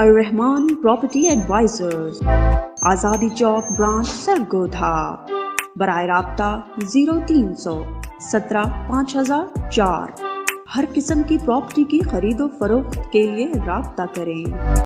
Al-Rehman property advisers, आज़ादी चौक branch Sargodha. बराए राब्ता 0300 17 5004। हर किस्म की प्रॉपर्टी की खरीदो फरोख्त के लिए राब्ता करें।